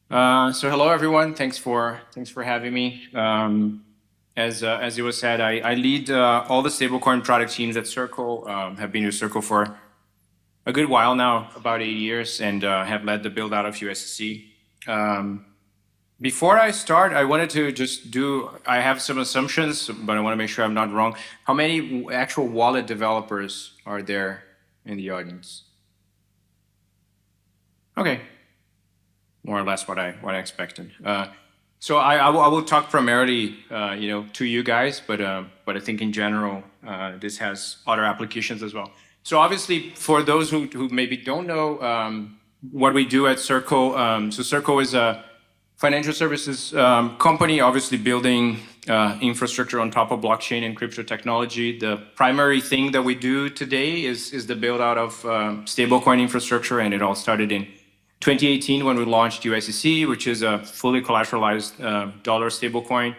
So hello everyone. Thanks for having me. As it was said, I lead all the stablecoin product teams at Circle. Have been with Circle for a good while now, about 8 years, and have led the build out of USDC. Before I start, I wanted to just do. I have some assumptions, but I want to make sure I'm not wrong. How many actual wallet developers are there in the audience? Okay, more or less what I expected. So I will talk primarily, to you guys, but I think in general, this has other applications as well. So obviously, for those who maybe don't know what we do at Circle, so Circle is a financial services company, obviously building infrastructure on top of blockchain and crypto technology. The primary thing that we do today is the build out of stablecoin infrastructure, and it all started in 2018 when we launched USDC, which is a fully collateralized dollar stablecoin.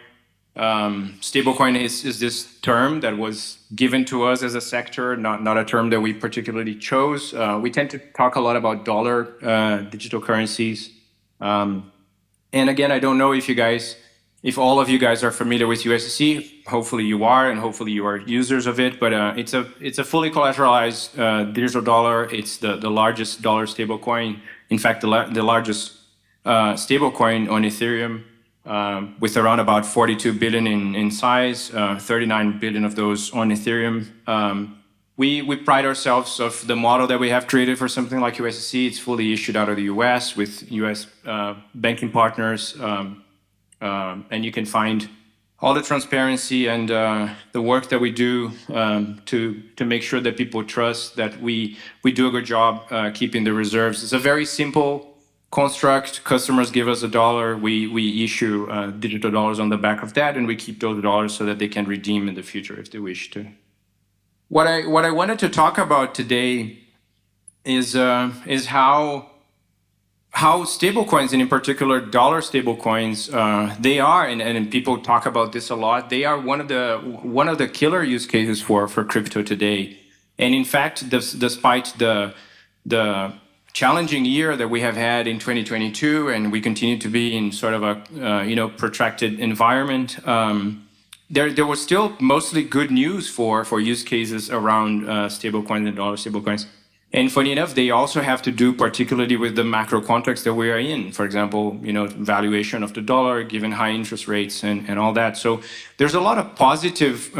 Stablecoin is this term that was given to us as a sector, not a term that we particularly chose. We tend to talk a lot about dollar digital currencies. And again, I don't know if all of you guys are familiar with USDC. Hopefully you are, and hopefully you are users of it. But it's a fully collateralized digital dollar. It's the largest dollar stablecoin. In fact, the largest stablecoin on Ethereum, with around about 42 billion in size, 39 billion of those on Ethereum. We pride ourselves of the model that we have created for something like USDC. It's fully issued out of the US with US banking partners. And you can find all the transparency and the work that we do to make sure that people trust that we do a good job keeping the reserves. It's a very simple construct. Customers give us $1. We issue digital dollars on the back of that, and we keep those dollars so that they can redeem in the future if they wish to. What I wanted to talk about today is how stablecoins, and in particular dollar stablecoins, they are, and people talk about this a lot. They are one of the killer use cases for crypto today. And in fact, despite the challenging year that we have had in 2022, and we continue to be in sort of a protracted environment. There was still mostly good news for use cases around stablecoins and dollar stablecoins. And funny enough, they also have to do particularly with the macro context that we are in. For example, valuation of the dollar, given high interest rates and all that. So there's a lot of positive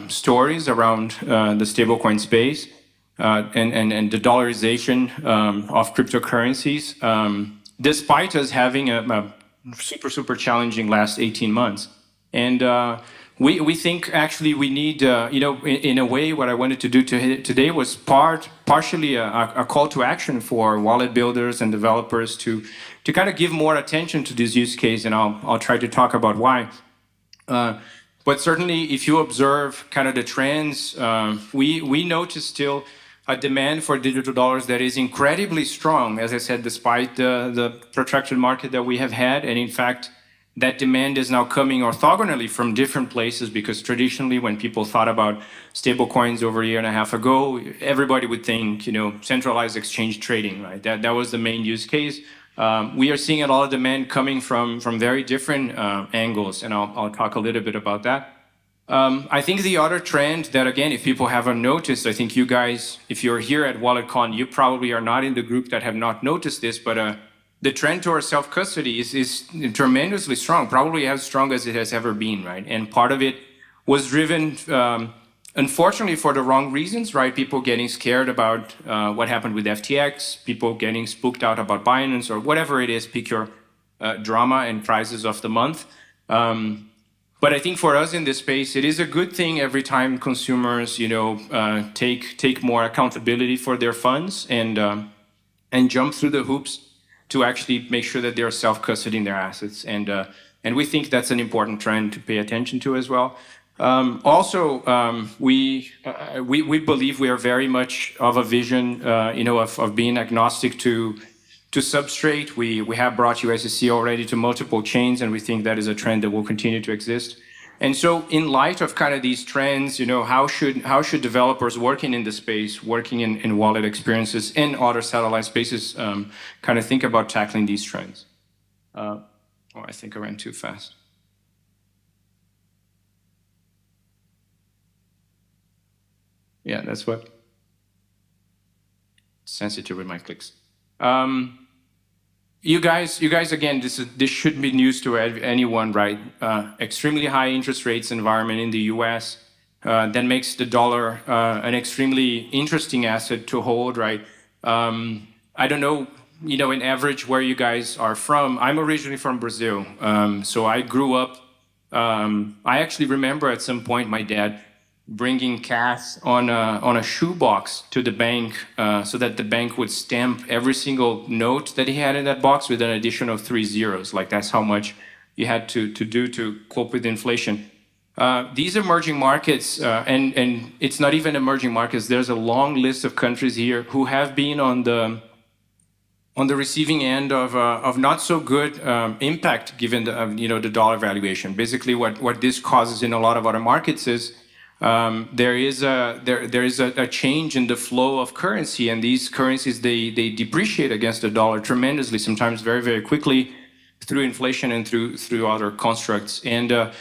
stories around the stablecoin space and the dollarization of cryptocurrencies, despite us having a super challenging last 18 months. And we think actually we need, in a way, what I wanted to do today was partially a call to action for wallet builders and developers to kind of give more attention to this use case, and I'll try to talk about why. But certainly, if you observe kind of the trends, we notice still a demand for digital dollars that is incredibly strong, as I said, despite the protracted market that we have had, and in fact, that demand is now coming orthogonally from different places, because traditionally when people thought about stablecoins over a year and a half ago, everybody would think, centralized exchange trading, right? That was the main use case. We are seeing a lot of demand coming from very different angles, and I'll talk a little bit about that. I think the other trend that, again, if people haven't noticed, I think you guys, if you're here at WalletCon, you probably are not in the group that have not noticed this, but the trend towards self-custody is tremendously strong, probably as strong as it has ever been, right? And part of it was driven, unfortunately, for the wrong reasons, right? People getting scared about what happened with FTX, people getting spooked out about Binance, or whatever it is, pick your drama and prizes of the month. But I think for us in this space, it is a good thing every time consumers, take more accountability for their funds and jump through the hoops to actually make sure that they're self-custodying their assets. And we think that's an important trend to pay attention to as well. We believe we are very much of a vision, of being agnostic to substrate. We have brought USDC already to multiple chains, and we think that is a trend that will continue to exist. And so in light of kind of these trends, how should developers working in the space, working in wallet experiences and other satellite spaces, kind of think about tackling these trends? Oh, I think I ran too fast. Yeah, that's what sensitive with my clicks. Um, you guys, again, this should be news to anyone, right? Extremely high interest rates environment in the U.S. That makes the dollar an extremely interesting asset to hold, right? I don't know, in average where you guys are from. I'm originally from Brazil, so I grew up. I actually remember at some point my dad bringing cash on a shoebox to the bank so that the bank would stamp every single note that he had in that box with an addition of 3 zeros. Like that's how much you had to do to cope with inflation. These emerging markets, and it's not even emerging markets, there's a long list of countries here who have been on the receiving end of not so good impact given the dollar valuation. Basically, what this causes in a lot of other markets is there is a change in the flow of currency, and these currencies they depreciate against the dollar tremendously, sometimes very very quickly through inflation and through other constructs. And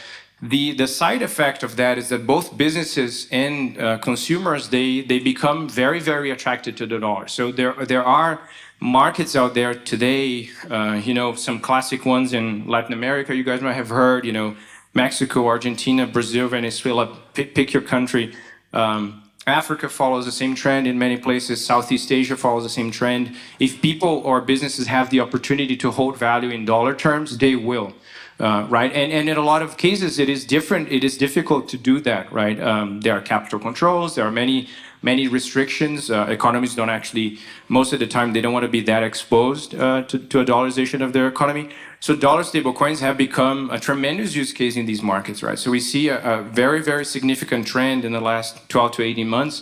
the side effect of that is that both businesses and consumers they become very very attracted to the dollar. So there are markets out there today, some classic ones in Latin America you guys might have heard, Mexico, Argentina, Brazil, Venezuela, pick your country. Africa follows the same trend in many places. Southeast Asia follows the same trend. If people or businesses have the opportunity to hold value in dollar terms, they will, right? And in a lot of cases, it is different. It is difficult to do that, right? There are capital controls. There are many restrictions. Economies don't actually, most of the time, they don't want to be that exposed to a dollarization of their economy. So dollar stablecoins have become a tremendous use case in these markets, right? So we see a very, very significant trend in the last 12 to 18 months,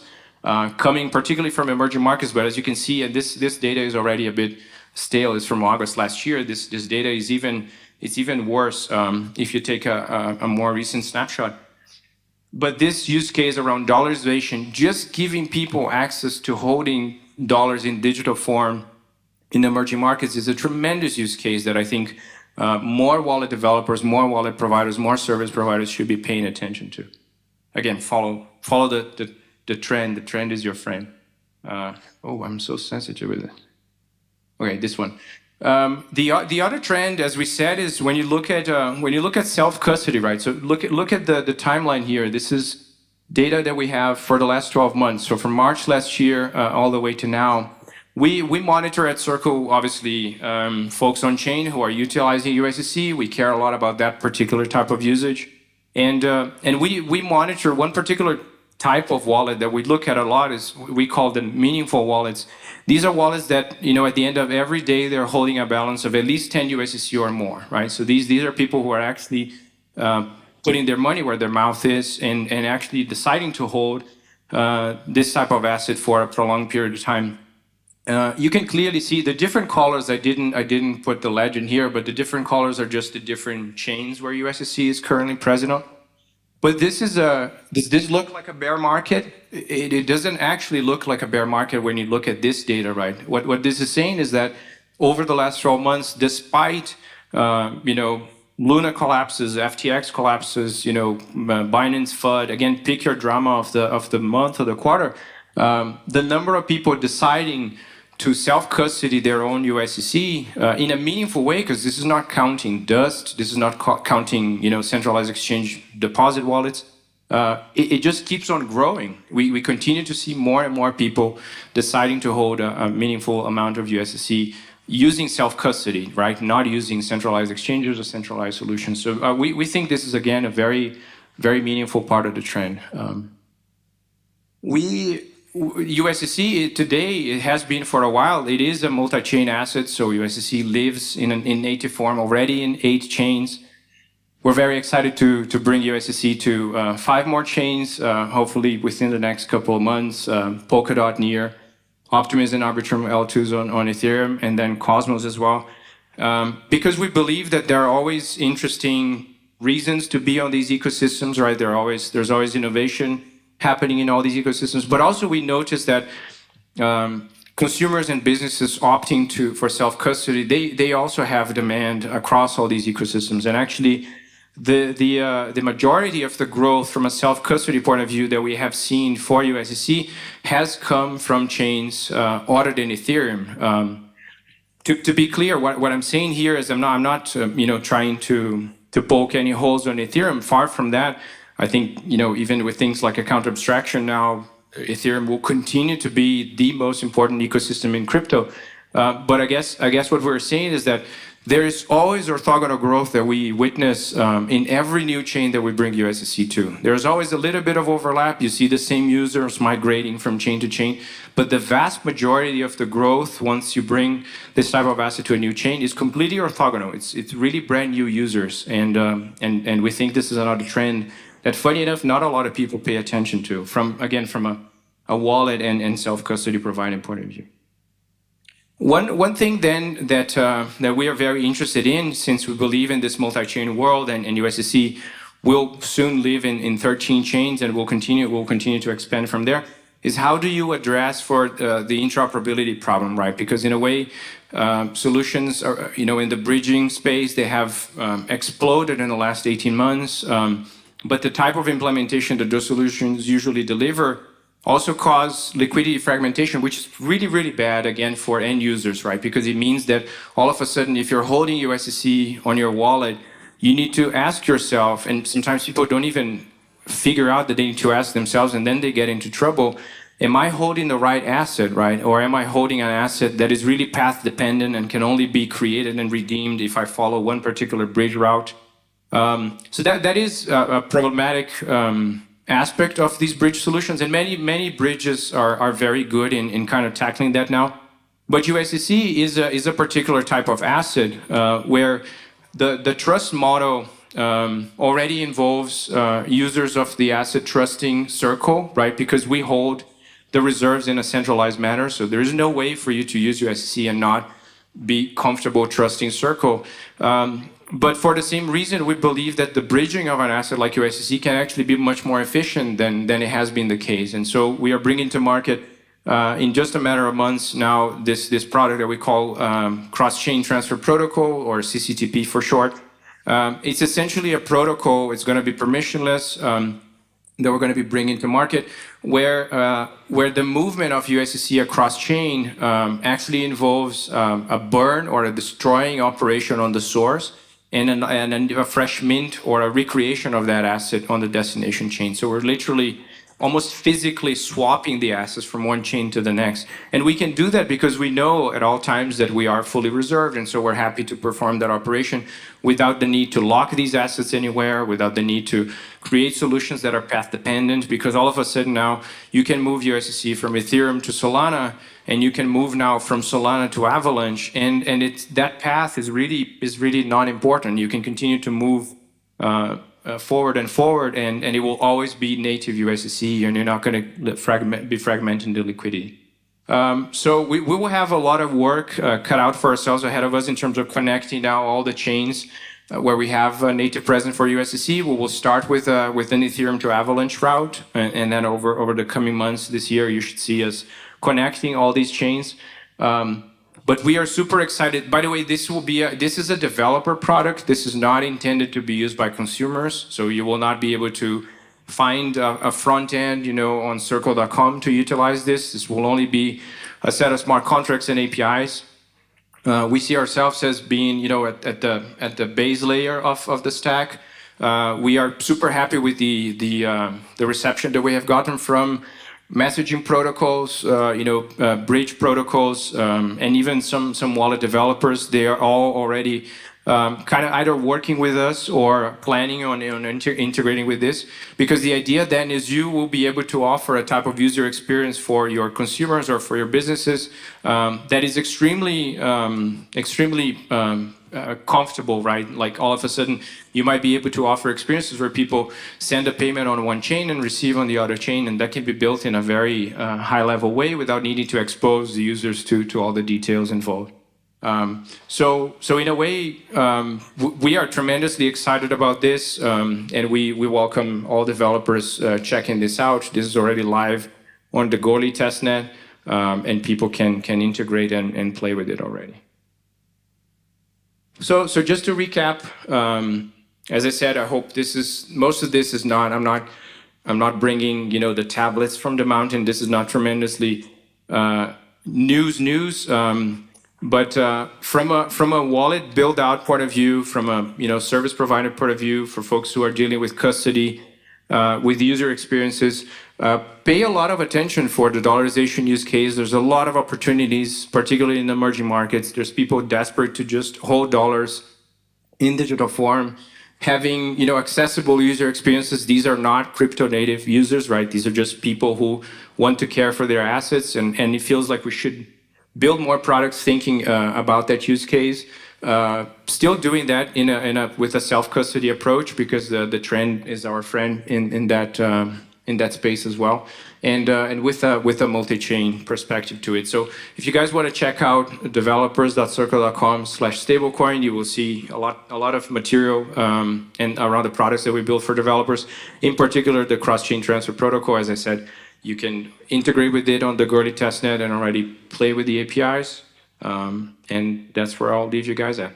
coming particularly from emerging markets. But as you can see, and this data is already a bit stale. It's from August last year. This data is even worse if you take a more recent snapshot. But this use case around dollarization, just giving people access to holding dollars in digital form in emerging markets is a tremendous use case that I think more wallet developers, more wallet providers, more service providers should be paying attention to. Again, follow the trend. The trend is your friend. Oh, I'm so sensitive with it. Okay, this one. The other trend, as we said, is when you look at self custody, right? So look at the timeline here. This is data that we have for the last 12 months. So from March last year all the way to now. We monitor at Circle, obviously, folks on chain who are utilizing USDC. We care a lot about that particular type of usage, and we monitor one particular type of wallet that we look at a lot is we call them meaningful wallets. These are wallets that at the end of every day they're holding a balance of at least 10 USDC or more, right? So these are people who are actually putting their money where their mouth is and actually deciding to hold this type of asset for a prolonged period of time. You can clearly see the different colors. I didn't put the legend here, but the different colors are just the different chains where USDC is currently present on. But does this look like a bear market? It doesn't actually look like a bear market when you look at this data, right? What this is saying is that over the last 12 months, despite Luna collapses, FTX collapses, Binance FUD, again, pick your drama of the month or the quarter, the number of people deciding to self-custody their own USDC in a meaningful way, because this is not counting dust, this is not counting centralized exchange deposit wallets. It just keeps on growing. We continue to see more and more people deciding to hold a meaningful amount of USDC using self-custody, right? Not using centralized exchanges or centralized solutions. So we think this is, again, a very, very meaningful part of the trend. USDC today, it has been for a while, it is a multi-chain asset, so USDC lives in native form already in 8 chains. We're very excited to bring USDC to 5 more chains, hopefully within the next couple of months. Polkadot, Near, Optimism, Arbitrum, L2s on Ethereum, and then Cosmos as well. Because we believe that there are always interesting reasons to be on these ecosystems, right? There's always innovation happening in all these ecosystems. But also we noticed that consumers and businesses opting for self-custody, they also have demand across all these ecosystems. And actually, the majority of the growth from a self-custody point of view that we have seen for USDC has come from chains other than Ethereum. To be clear, what I'm saying here is I'm not trying to poke any holes on Ethereum. Far from that. I think even with things like account abstraction now, Ethereum will continue to be the most important ecosystem in crypto. But I guess what we're saying is that there is always orthogonal growth that we witness in every new chain that we bring USDC to. There's always a little bit of overlap. You see the same users migrating from chain to chain, but the vast majority of the growth, once you bring this type of asset to a new chain, is completely orthogonal. It's really brand new users, and we think this is another trend that, funny enough, not a lot of people pay attention to, from a wallet and self-custody providing point of view. One thing then that we are very interested in, since we believe in this multi-chain world, and USDC will soon live in 13 chains and will continue to expand from there, is how do you address for the interoperability problem, right? Because in a way, solutions are, in the bridging space, they have exploded in the last 18 months. But the type of implementation that those solutions usually deliver also cause liquidity fragmentation, which is really, really bad, again, for end users, right? Because it means that all of a sudden, if you're holding USDC on your wallet, you need to ask yourself, and sometimes people don't even figure out that they need to ask themselves, and then they get into trouble. Am I holding the right asset, right? Or am I holding an asset that is really path dependent and can only be created and redeemed if I follow one particular bridge route? So that is a problematic aspect of these bridge solutions, and many bridges are very good in kind of tackling that now. But USDC is a particular type of asset where the trust model already involves users of the asset trusting circle, right? Because we hold the reserves in a centralized manner, so there is no way for you to use USDC and not be comfortable trusting circle. But for the same reason, we believe that the bridging of an asset like USDC can actually be much more efficient than it has been the case. And so we are bringing to market in just a matter of months now this product that we call Cross-Chain Transfer Protocol, or CCTP for short. It's essentially a protocol. It's going to be permissionless that we're going to be bringing to market, where the movement of USDC across chain actually involves a burn or a destroying operation on the source, and a fresh mint or a recreation of that asset on the destination chain. So we're literally almost physically swapping the assets from one chain to the next. And we can do that because we know at all times that we are fully reserved, and so we're happy to perform that operation without the need to lock these assets anywhere, without the need to create solutions that are path dependent, because all of a sudden now you can move USDC from Ethereum to Solana, and you can move now from Solana to Avalanche, and that path is really not important. You can continue to move forward, and it will always be native USDC, and you're not going to be fragmenting the liquidity. So we will have a lot of work cut out for ourselves ahead of us in terms of connecting now all the chains where we have a native presence for USDC. We will start with an Ethereum to Avalanche route, and then over the coming months this year, you should see us connecting all these chains. But we are super excited. By the way, this is a developer product. This is not intended to be used by consumers. So you will not be able to find a front end, on circle.com to utilize this. This will only be a set of smart contracts and APIs. We see ourselves as being, at the base layer of the stack. We are super happy with the reception that we have gotten from messaging protocols, bridge protocols, and even some wallet developers. They are all already kind of either working with us or planning on integrating with this, because the idea then is you will be able to offer a type of user experience for your consumers or for your businesses that is extremely comfortable, right? Like all of a sudden, you might be able to offer experiences where people send a payment on one chain and receive on the other chain, and that can be built in a very high-level way without needing to expose the users to all the details involved. So in a way, we are tremendously excited about this, and we welcome all developers checking this out. This is already live on the Goerli testnet. and people can integrate and play with it already. So just to recap, as I said, I hope most of this is not. I'm not bringing the tablets from the mountain. This is not tremendously news. But from a wallet build out point of view, from a service provider point of view, for folks who are dealing with custody, with user experiences, pay a lot of attention for the dollarization use case. There's a lot of opportunities, particularly in emerging markets. There's people desperate to just hold dollars in digital form, having accessible user experiences. These are not crypto native users, right? These are just people who want to care for their assets, and it feels like we should build more products thinking about that use case. Still doing that with a self-custody approach, because the trend is our friend in that space as well, and with a multi-chain perspective to it. So if you guys want to check out developers.circle.com/stablecoin, you will see a lot of material and around the products that we build for developers. In particular, the cross-chain transfer protocol. As I said, you can integrate with it on the Gurley testnet and already play with the APIs. And that's where I'll leave you guys at.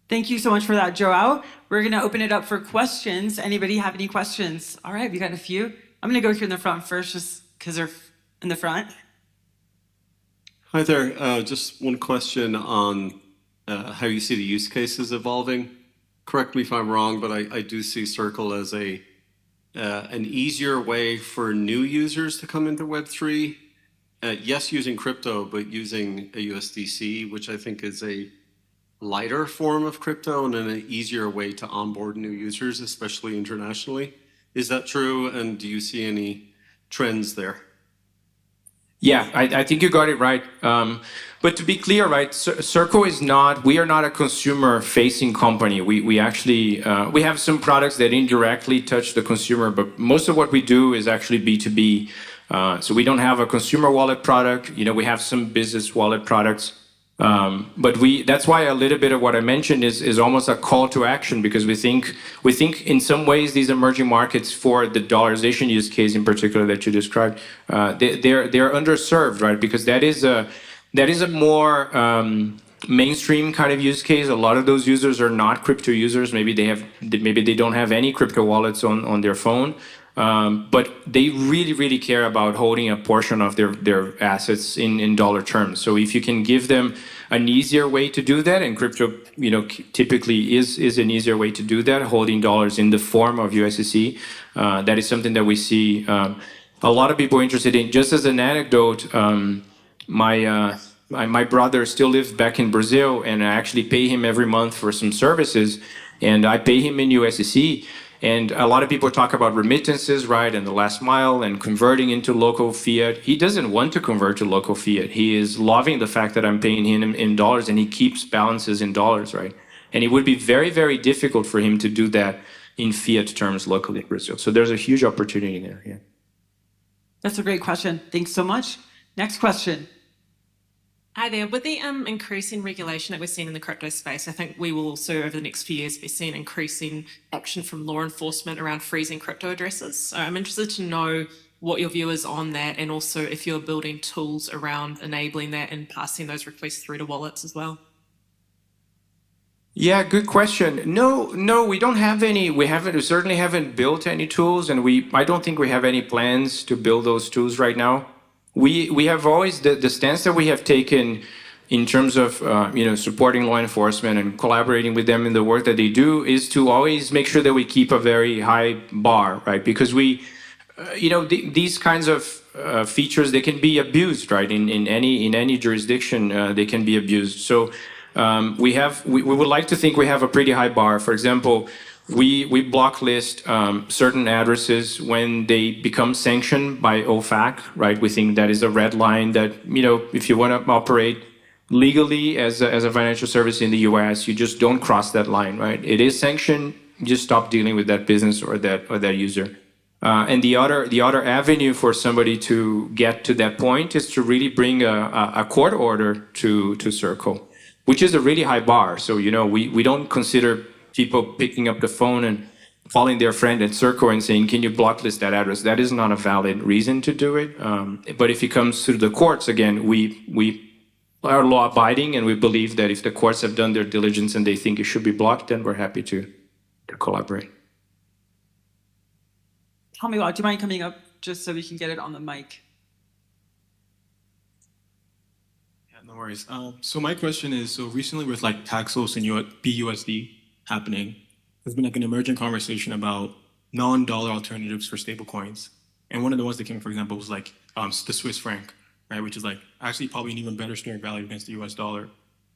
Thank you so much for that, Joao. We're going to open it up for questions. Anybody have any questions? All right, we got a few. I'm going to go here in the front first, just because they're in the front. Hi there. Just one question on how you see the use cases evolving. Correct me if I'm wrong, but I do see Circle as an easier way for new users to come into Web3. Yes, using crypto, but using a USDC, which I think is a lighter form of crypto and an easier way to onboard new users, especially internationally. Is that true? And do you see any trends there? Yeah, I think you got it right. But to be clear, right, Circle we are not a consumer-facing company. We actually, we have some products that indirectly touch the consumer, but most of what we do is actually B2B. So we don't have a consumer wallet product. We have some business wallet products. But that's why a little bit of what I mentioned is almost a call to action, because we think in some ways these emerging markets, for the dollarization use case in particular that you described, they're underserved, right? Because that is a more mainstream kind of use case. A lot of those users are not crypto users. Maybe they don't have any crypto wallets on their phone. But they really care about holding a portion of their assets in dollar terms. So if you can give them an easier way to do that, and crypto typically is an easier way to do that, holding dollars in the form of USDC, that is something that we see a lot of people interested in. Just as an anecdote, my brother still lives back in Brazil, and I actually pay him every month for some services, and I pay him in USDC. And a lot of people talk about remittances, right, and the last mile and converting into local fiat. He doesn't want to convert to local fiat. He is loving the fact that I'm paying him in dollars, and he keeps balances in dollars, right? And it would be very difficult for him to do that in fiat terms locally in Brazil. So there's a huge opportunity there. Yeah. That's a great question. Thanks so much. Next question. Hi there. With the increasing regulation that we're seeing in the crypto space, I think we will also, over the next few years, be seeing increasing action from law enforcement around freezing crypto addresses. So I'm interested to know what your view is on that, and also if you're building tools around enabling that and passing those requests through to wallets as well. Yeah, good question. No, we don't have any. We certainly haven't built any tools, and I don't think we have any plans to build those tools right now. We have always, the stance that we have taken in terms of supporting law enforcement and collaborating with them in the work that they do, is to always make sure that we keep a very high bar, right? Because these kinds of features, they can be abused, right? In any jurisdiction, they can be abused. So we would like to think we have a pretty high bar. For example, we blocklist certain addresses when they become sanctioned by OFAC, right? We think that is a red line that, if you want to operate legally as a financial service in the US, you just don't cross that line, right? It is sanctioned, you just stop dealing with that business or that user. And the other avenue for somebody to get to that point is to really bring a court order to Circle, which is a really high bar. So, we don't consider people picking up the phone and calling their friend at Circle and saying, can you blocklist that address? That is not a valid reason to do it. But if it comes through the courts, again, we are law abiding, and we believe that if the courts have done their diligence and they think it should be blocked, then we're happy to collaborate. Tell me, do you mind coming up just so we can get it on the mic? Yeah, no worries. So my question is, so recently with like Paxos and BUSD happening, there's been like an emergent conversation about non-dollar alternatives for stablecoins. And one of the ones that came, for example, was like the Swiss franc, right? Which is like actually probably an even better store value against the US dollar.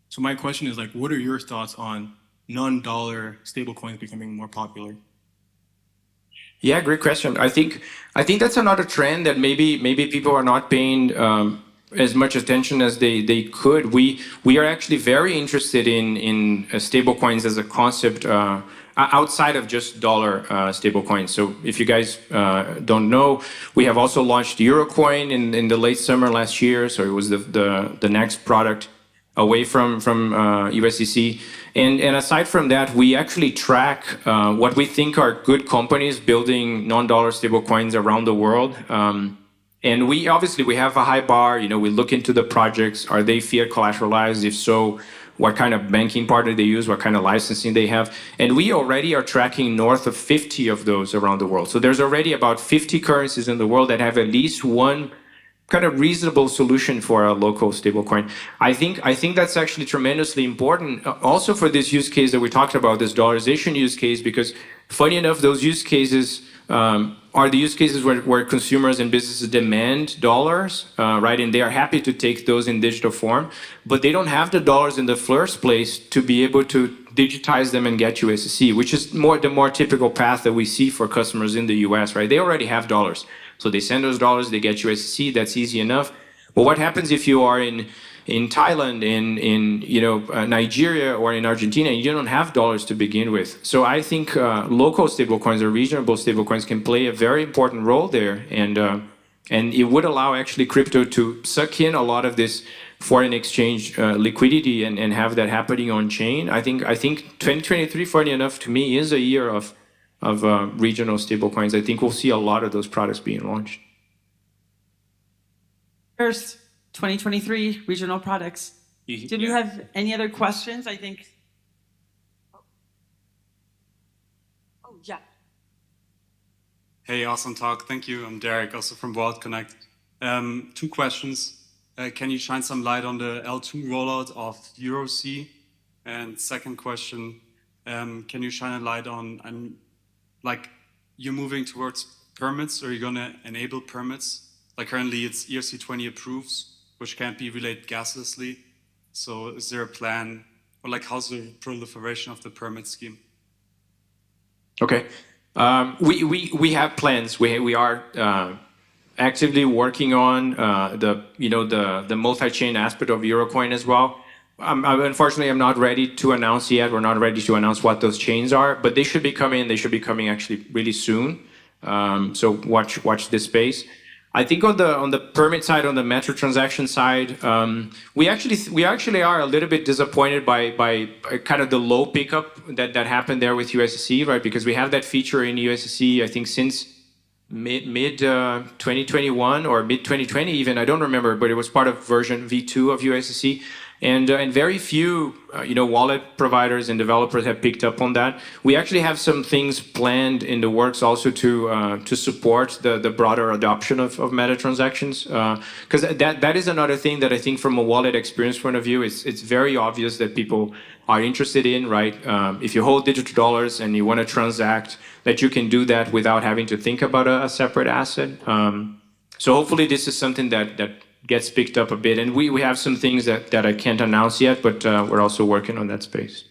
So my question is like, what are your thoughts on non-dollar stablecoins becoming more popular? Yeah, great question. I think that's another trend that maybe people are not paying as much attention as they could. We are actually very interested in stablecoins as a concept outside of just dollar stablecoins. So if you guys don't know, we have also launched Eurocoin in the late summer last year. So it was the next product away from USDC. And aside from that, we actually track what we think are good companies building non-dollar stablecoins around the world. And we have a high bar. We look into the projects. Are they fiat collateralized? If so, what kind of banking partner they use, what kind of licensing they have. And we already are tracking north of 50 of those around the world. So there's already about 50 currencies in the world that have at least one kind of reasonable solution for a local stablecoin. I think that's actually tremendously important also for this use case that we talked about, this dollarization use case, because funny enough, those use cases are the use cases where consumers and businesses demand dollars, right? And they are happy to take those in digital form, but they don't have the dollars in the first place to be able to digitize them and get USDC, which is the more typical path that we see for customers in the US, right? They already have dollars. So they send those dollars, they get USDC, that's easy enough. But what happens if you are in Thailand, in Nigeria, or in Argentina, and you don't have dollars to begin with? So I think local stablecoins or regional stablecoins can play a very important role there, and it would allow actually crypto to suck in a lot of this foreign exchange liquidity and have that happening on chain. I think 2023, funny enough, to me, is a year of regional stablecoins. I think we'll see a lot of those products being launched. First, 2023 regional products. Did we have any other questions? I think. Oh, yeah. Hey, awesome talk. Thank you. I'm Derek, also from WalletConnect. 2 questions. Can you shine some light on the L2 rollout of EuroC? And second question, can you shine a light on, like, you're moving towards permits, or you're going to enable permits? Like currently it's ERC20 approves, which can't be relayed gaslessly. So is there a plan, or like how's the proliferation of the permit scheme? Okay, we have plans. We are actively working on the multi-chain aspect of Eurocoin as well. Unfortunately, I'm not ready to announce yet. We're not ready to announce what those chains are, but they should be coming. They should be coming actually really soon. So watch this space. I think on the permit side, on the Metro transaction side, we actually are a little bit disappointed by kind of the low pickup that happened there with USDC, right? Because we have that feature in USDC, I think since mid 2021 or mid 2020 even, I don't remember, but it was part of version V2 of USDC. And very few wallet providers and developers have picked up on that. We actually have some things planned in the works also to support the broader adoption of meta transactions, because that is another thing that I think from a wallet experience point of view, it's very obvious that people are interested in, right? If you hold digital dollars and you want to transact, that you can do that without having to think about a separate asset. So hopefully this is something that gets picked up a bit, and we have some things that I can't announce yet, but we're also working on that space.